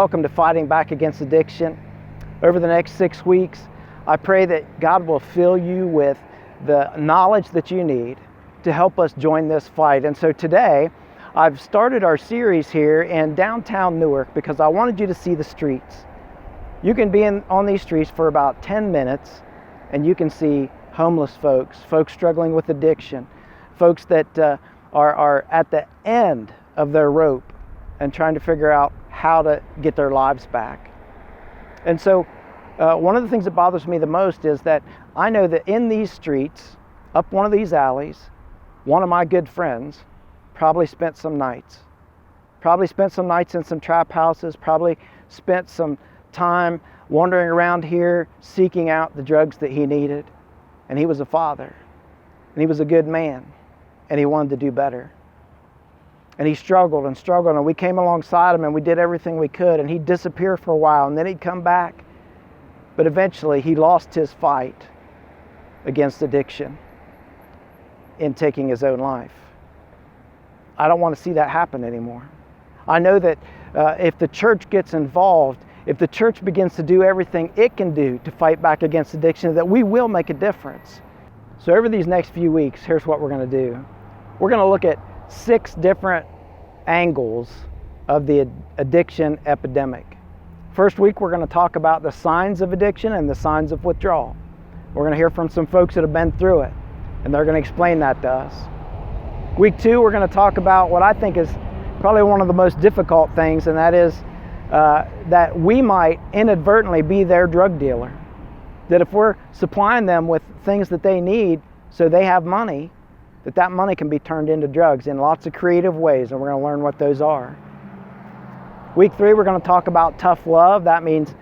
welcome to Fighting Back Against Addiction. Over the next 6 weeks, I pray that God will fill you with the knowledge that you need to help us join this fight. And so today, I've started our series here in downtown Newark because I wanted you to see the streets. You can be on these streets for about 10 minutes and you can see homeless folks, folks struggling with addiction, folks that are at the end of their rope and trying to figure out how to get their lives back. And so one of the things that bothers me the most is that I know that in these streets, up one of these alleys, one of my good friends probably spent some nights in some trap houses, probably spent some time wandering around here seeking out the drugs that he needed. And he was a father, and he was a good man, and he wanted to do better. And he struggled, and we came alongside him and we did everything we could, and he'd disappear for a while and then he'd come back. But eventually he lost his fight against addiction in taking his own life. I don't want to see that happen anymore. I know that if the church gets involved, if the church begins to do everything it can do to fight back against addiction, that we will make a difference. So over these next few weeks, here's what we're going to do. We're going to look at 6 different angles of the addiction epidemic. First week, we're going to talk about the signs of addiction and the signs of withdrawal. We're going to hear from some folks that have been through it, and they're going to explain that to us. Week 2, we're going to talk about what I think is probably one of the most difficult things, and that is that we might inadvertently be their drug dealer. That if we're supplying them with things that they need so they have money, that money can be turned into drugs in lots of creative ways, and we're going to learn what those are. Week 3, we're going to talk about tough love. That means,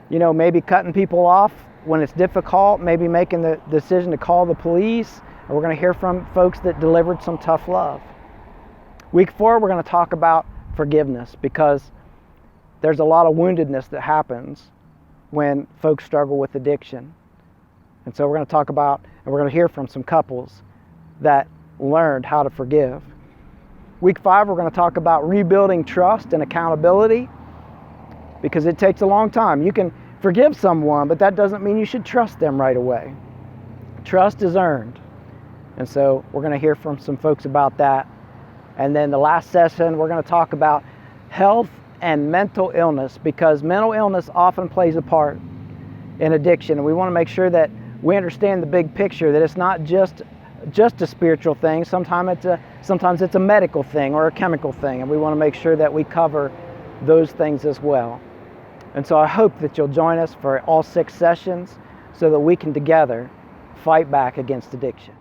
maybe cutting people off when it's difficult, maybe making the decision to call the police, and we're going to hear from folks that delivered some tough love. Week 4, we're going to talk about forgiveness, because there's a lot of woundedness that happens when folks struggle with addiction. And so we're going to talk about, and we're going to hear from some couples that learned how to forgive. Week 5, we're going to talk about rebuilding trust and accountability, because it takes a long time. You can forgive someone, but that doesn't mean you should trust them right away. Trust is earned. And so we're going to hear from some folks about that. And then the last session, we're going to talk about health and mental illness, because mental illness often plays a part in addiction. And we want to make sure that we understand the big picture, that it's not just a spiritual thing. Sometimes it's a medical thing or a chemical thing, and we want to make sure that we cover those things as well. And so I hope that you'll join us for all 6 sessions so that we can together fight back against addiction.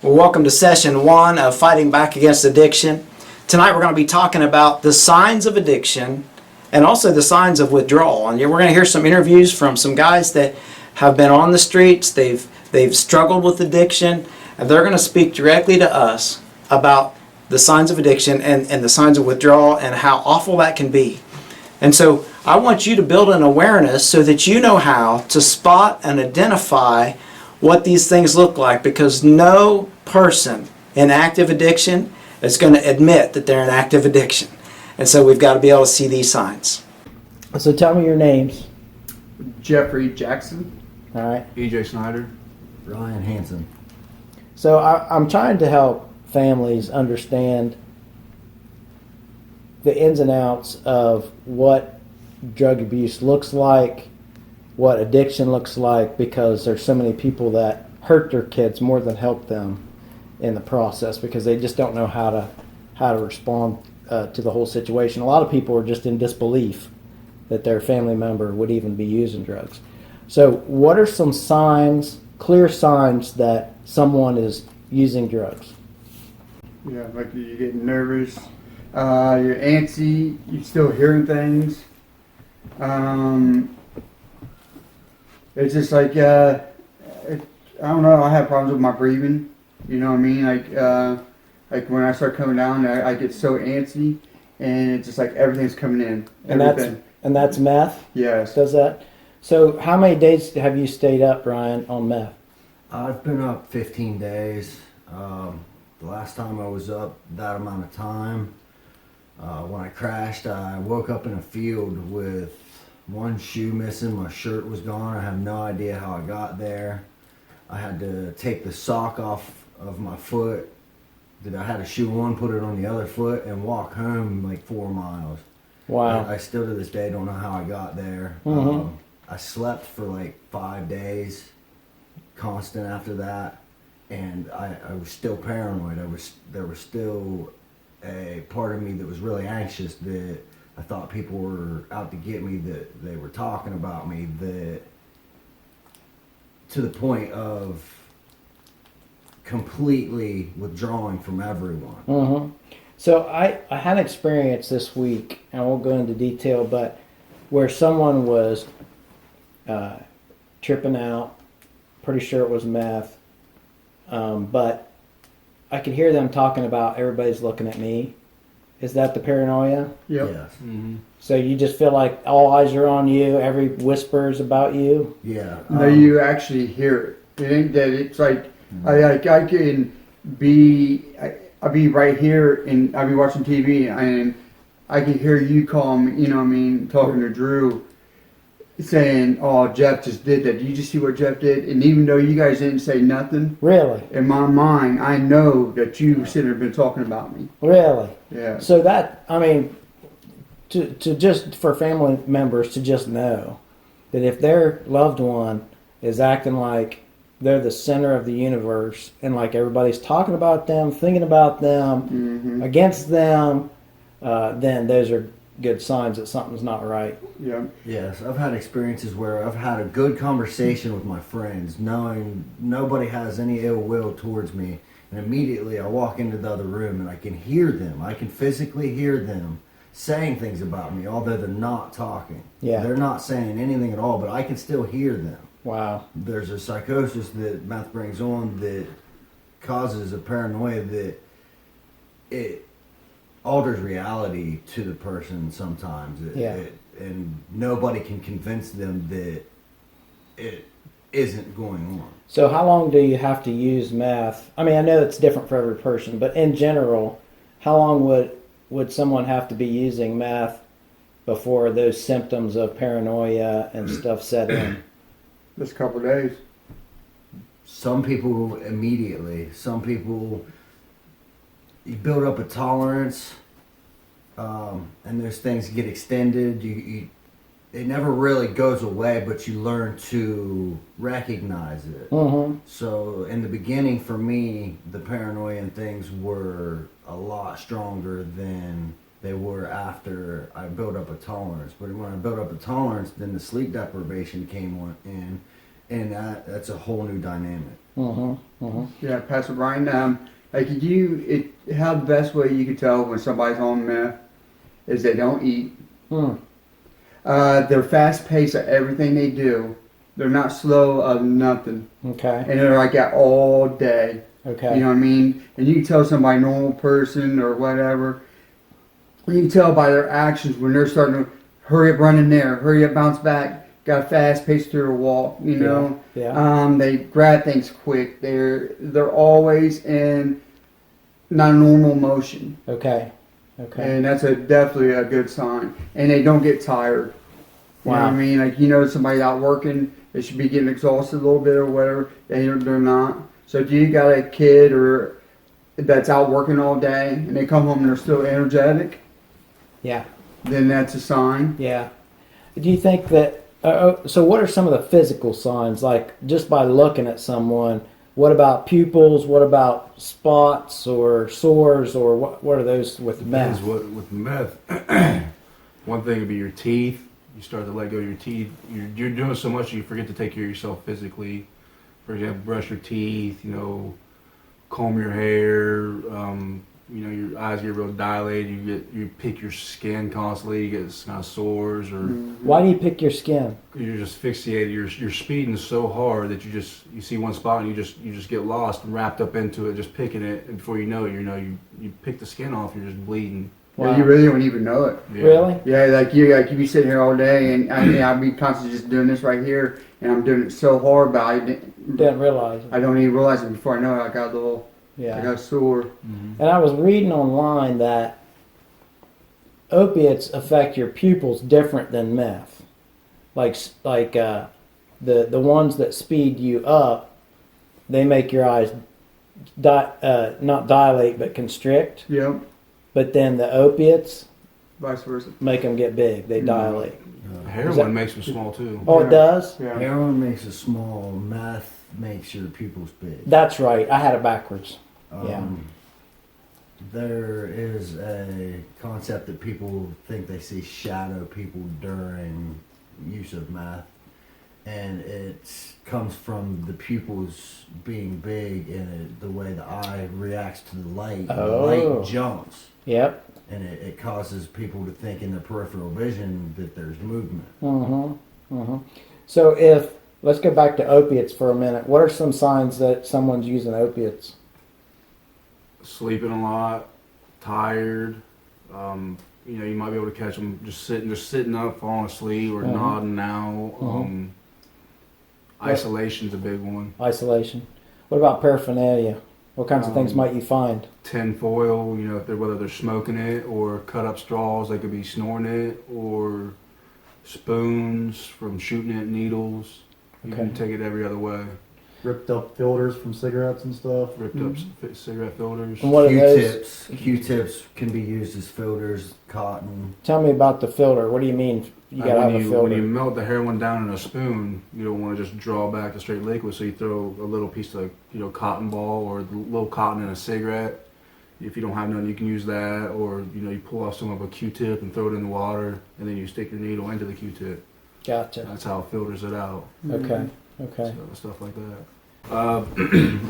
Welcome to session 1 of Fighting Back Against Addiction. Tonight we're going to be talking about the signs of addiction and also the signs of withdrawal. And we're going to hear some interviews from some guys that have been on the streets, they've struggled with addiction, and they're going to speak directly to us about the signs of addiction and the signs of withdrawal and how awful that can be. And so I want you to build an awareness so that you know how to spot and identify what these things look like, because no person in active addiction is going to admit that they're in active addiction. And so we've got to be able to see these signs. So tell me your names. Jeffrey Jackson. All right. EJ Snyder. Ryan Hansen. So I'm trying to help families understand the ins and outs of what drug abuse looks like, what addiction looks like, because there's so many people that hurt their kids more than help them in the process, because they just don't know how to respond to the whole situation. A lot of people are just in disbelief that their family member would even be using drugs. So what are some signs, clear signs that someone is using drugs? Yeah, like you're getting nervous, you're antsy, you're still hearing things. It's just like I don't know. I have problems with my breathing. You know what I mean? Like when I start coming down, I get so antsy, and it's just like everything's coming in. And Everything. that's meth? Yes. Does that? So how many days have you stayed up, Brian, on meth? I've been up 15 days. The last time I was up that amount of time, when I crashed, I woke up in a field with one shoe missing. My shirt was gone. I have no idea how I got there. I had to take the sock off of my foot that I had a shoe on, put it on the other foot, and walk home like 4 miles. Wow. I still to this day don't know how I got there. Mm-hmm. I slept for like 5 days, constant after that, and I was still paranoid. There was still a part of me that was really anxious, that I thought people were out to get me, that they were talking about me, that to the point of completely withdrawing from everyone. Mm-hmm. So I had an experience this week, and I won't go into detail, but where someone was tripping out, pretty sure it was meth, but I could hear them talking about everybody's looking at me. Is that the paranoia? Yep. Yes. Mm-hmm. So you just feel like all eyes are on you, every whisper is about you? Yeah. No, you actually hear it. It ain't that. It's like I can be. I'll be right here and I'll be watching TV and I can hear you call me. You know what I mean? Talking to Drew, saying, "Oh, Jeff just did that. Did you just see what Jeff did?" And even though you guys didn't say nothing, Really? in my mind, I know that you sitting there been talking about me. Really? Yeah. So that, I mean, to just for family members to just know that if their loved one is acting like they're the center of the universe and like everybody's talking about them, thinking about them, Mm-hmm. against them, then those are good signs that something's not right. Yeah. Yes, I've had experiences where I've had a good conversation with my friends, knowing nobody has any ill will towards me, and immediately I walk into the other room and I can hear them. I can physically hear them saying things about me, although they're not talking. Yeah. They're not saying anything at all, but I can still hear them. Wow. There's a psychosis that meth brings on that causes a paranoia that it alters reality to the person sometimes. And nobody can convince them that it isn't going on. So how long do you have to use meth? I mean, I know it's different for every person, but in general, how long would someone have to be using meth before those symptoms of paranoia and stuff set in? Just a couple of days. Some people immediately. Some people, you build up a tolerance, and those things get extended. It never really goes away, but you learn to recognize it. Mm-hmm. So in the beginning, for me, the paranoia and things were a lot stronger than they were after I built up a tolerance. But when I built up a tolerance, then the sleep deprivation came in, and that's a whole new dynamic. Mm-hmm. Mm-hmm. Yeah, Pastor Brian. Like how the best way you could tell when somebody's on meth is they don't eat. Mm. They're fast paced at everything they do. They're not slow of nothing, Okay. and they're like that all day. Okay. You know what I mean? And you can tell somebody, normal person or whatever. You can tell by their actions when they're starting to hurry up, run in there, hurry up, bounce back. Got a fast pace through their walk. You know. Yeah. They grab things quick. They're always in not normal motion. Okay. Okay. And that's definitely a good sign. And they don't get tired. You know what I mean? Like, somebody out working, they should be getting exhausted a little bit or whatever. They're not. So if you got a kid or that's out working all day and they come home and they're still energetic, Yeah. then that's a sign. Yeah. Do you think that? So what are some of the physical signs? Like just by looking at someone. What about pupils? What about spots or sores or what are those with meth? With meth, one thing would be your teeth. You start to let go of your teeth. You're doing so much you forget to take care of yourself physically. For example, brush your teeth, comb your hair, you know, your eyes get real dilated. You pick your skin constantly. You get kind of sores, or Why do you pick your skin? you're just fixated. You're speeding so hard that you see one spot and you just get lost and wrapped up into it, just picking it, and before you know it, you pick the skin off. You're just bleeding. Wow. Yeah, you really don't even know it. Yeah. Really? Yeah, like you be sitting here all day, and I'd be constantly just doing this right here, and I'm doing it so hard, but Didn't realize it. I don't even realize it before I know it. I got a little, I Yeah. got sore. Mm-hmm. And I was reading online that opiates affect your pupils different than meth. Like the ones that speed you up, they make your eyes not dilate but constrict. Yep, But then the opiates vice versa. make them get big. They dilate. Heroin makes them small too. Oh, it does? Yeah. Heroin makes us small. Meth makes your pupils big. That's right. I had it backwards. Yeah. There is a concept that people think they see shadow people during use of meth, and it comes from the pupils being big and the way the eye reacts to the light. The Oh. light jumps, Yep. and it causes people to think in their peripheral vision that there's movement. So let's go back to opiates for a minute. What are some signs that someone's using opiates? Sleeping a lot, tired. You know, you might be able to catch them just sitting up, falling asleep, or nodding out. Isolation's a big one. Isolation. What about paraphernalia? What kinds of things might you find? Tin foil, you know, whether they're smoking it or cut up straws, they could be snoring it, or spoons from shooting at needles. You Okay. can take it every other way. Ripped up filters from cigarettes and stuff. Ripped up cigarette filters. And what are those? Q-tips can be used as filters. Cotton. Tell me about the filter. What do you mean? You gotta have a when you filter. melt the heroin down in a spoon, you don't want to just draw back the straight liquid, so you throw a little piece of cotton ball or a little cotton in a cigarette. If you don't have none, you can use that, or you pull off some of a Q-tip and throw it in the water, and then you stick your needle into the Q-tip. Gotcha. That's how it filters it out. Okay. Okay. So, stuff like that. I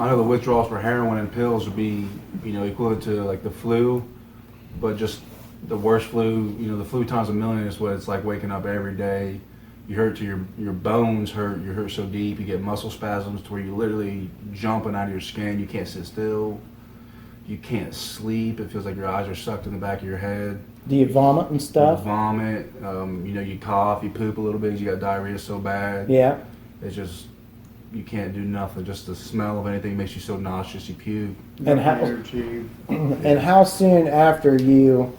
know the withdrawals for heroin and pills would be, equivalent to like the flu, but just the worst flu. The flu times a million is what it's like waking up every day. You hurt to your bones hurt. You hurt so deep. You get muscle spasms to where you're literally jumping out of your skin. You can't sit still. You can't sleep. It feels like your eyes are sucked in the back of your head. Do you vomit and You stuff? vomit. You cough. You poop a little bit because you got diarrhea so bad. Yeah. It's just, you can't do nothing. Just the smell of anything makes you so nauseous, you puke. And how Energy. and how soon after you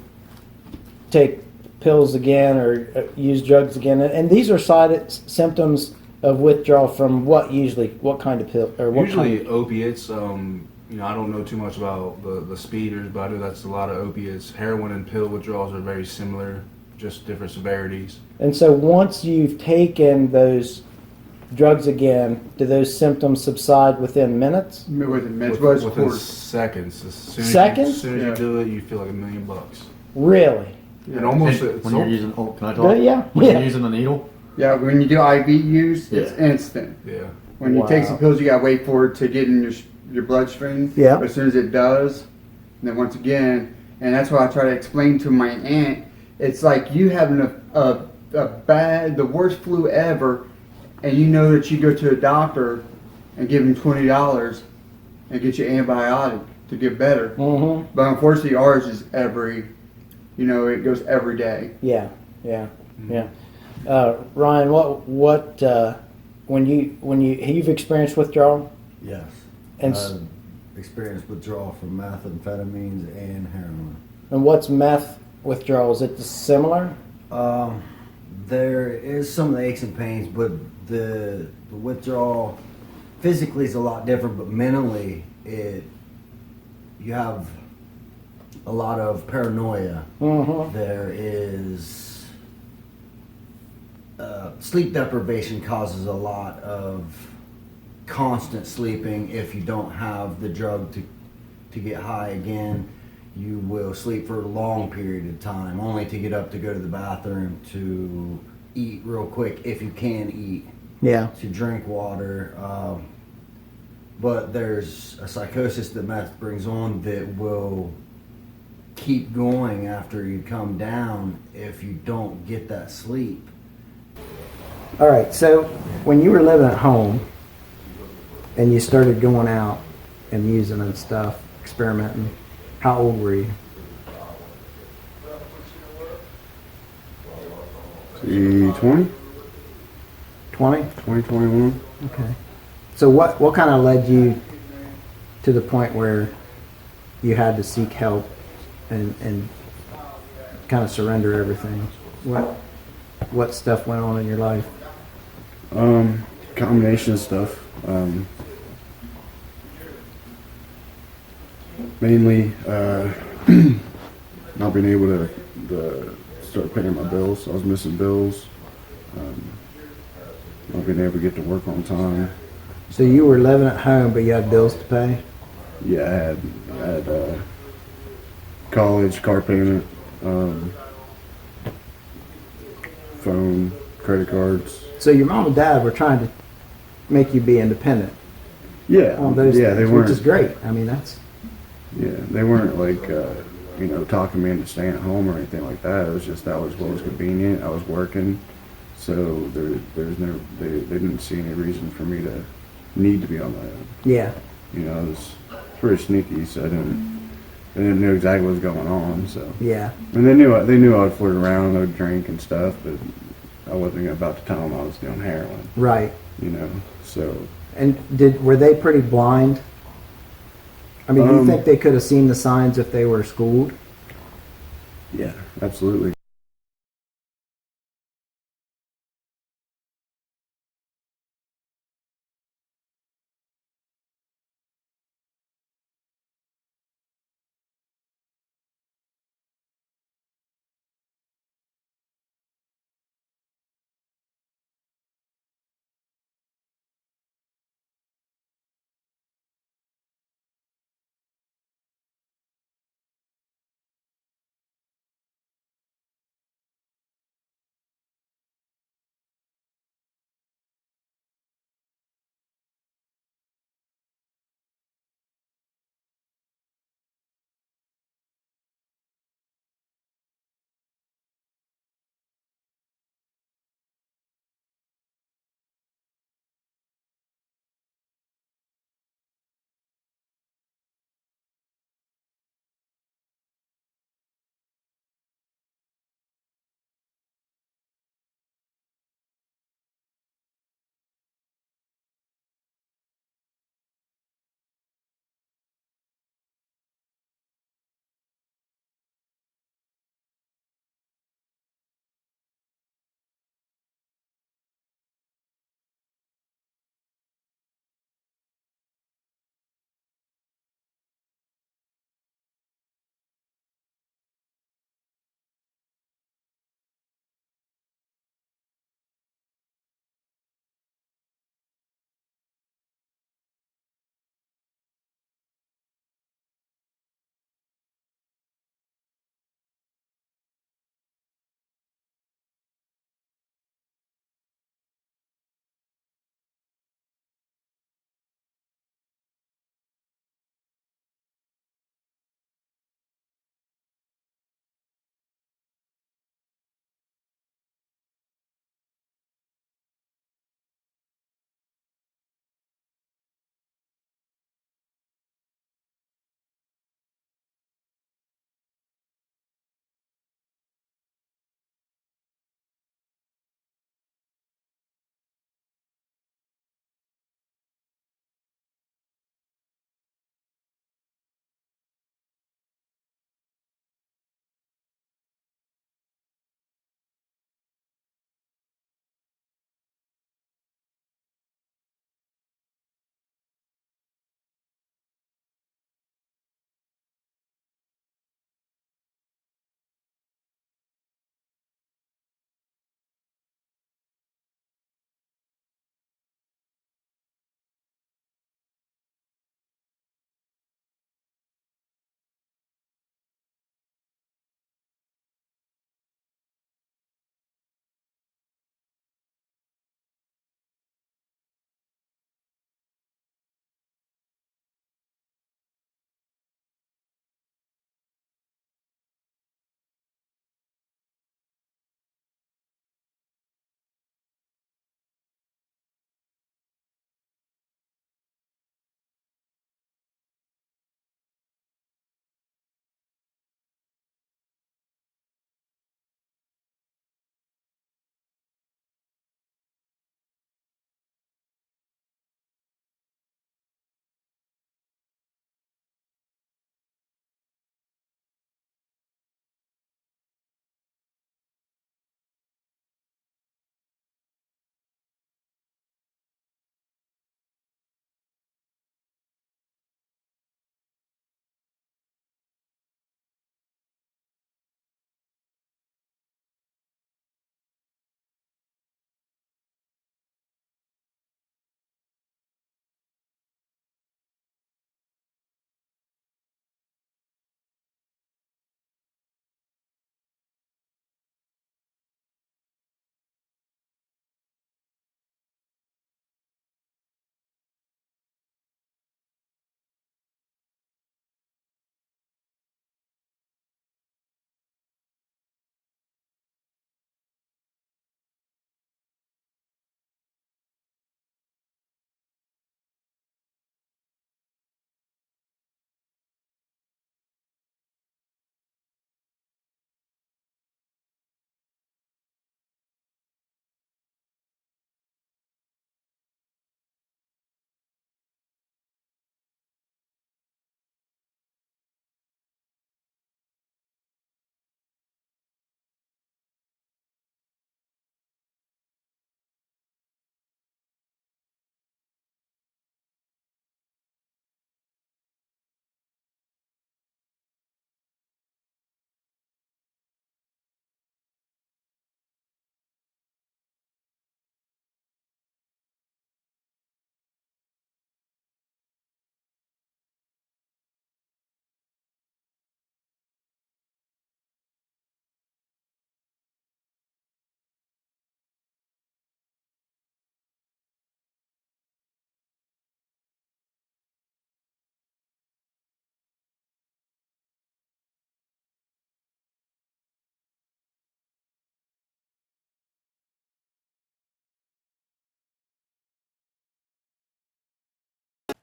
take pills again or use drugs again? And these are symptoms of withdrawal from what usually? What kind of pill or what Usually kind? opiates. I don't know too much about the speeders, but I know that's a lot of opiates. Heroin and pill withdrawals are very similar, just different severities. And so once you've taken those drugs again, do those symptoms subside within minutes? Within minutes, but it's Within quarters. seconds. Seconds? As soon as Yeah. you do it, you feel like $1 million. Really? And almost When you're using, can I talk? Good, yeah. When Yeah. you're using the needle, Yeah, when you do IV use, it's Yeah. instant. yeah. When you take some Wow. pills, you gotta wait for it to get in your bloodstream. Yeah. But as soon as it does, then once again, and that's why I try to explain to my aunt, it's like you having the worst flu ever, and you know that you go to a doctor and give him $20 and get you antibiotic to get better. Mm-hmm. But unfortunately, ours is it goes every day. Yeah. Yeah. Yeah. Ryan, when you've experienced withdrawal? Yes. And Experienced withdrawal from methamphetamines and heroin. And what's meth withdrawal? Is it similar? There is some of the aches and pains, but the withdrawal physically is a lot different, but mentally you have a lot of paranoia. Mm-hmm. There is sleep deprivation causes a lot of constant sleeping. If you don't have the drug to get high again, you will sleep for a long period of time, only to get up to go to the bathroom, to eat real quick if you can eat, Yeah. to drink water. But there's a psychosis that meth brings on that will keep going after you come down if you don't get that sleep. All right, so when you were living at home and you started going out and using and stuff, experimenting, how old were you? See, 20? 20? 21. Okay. So what kind of led you to the point where you had to seek help and kind of surrender everything? What stuff went on in your life? Combination of stuff. Mainly, not being able to start paying my bills. I was missing bills. Not being able to get to work on time. So you were living at home, but you had bills to pay? Yeah, I had college, car payment, phone, credit cards. So your mom and dad were trying to make you be independent Yeah, on those yeah, things, they which weren't. is great. I mean, that's... Yeah, they weren't like, talking me into staying at home or anything like that. It was just that was what was convenient. I was they didn't see any reason for me to need to be on my own. Yeah. I was pretty sneaky, so they didn't know exactly what was going on. So, Yeah. and they knew I would flirt around, I would drink and stuff, but I wasn't about to tell them I was doing heroin. Right. So. And were they pretty blind? I mean, do you think they could have seen the signs if they were schooled? Yeah, absolutely.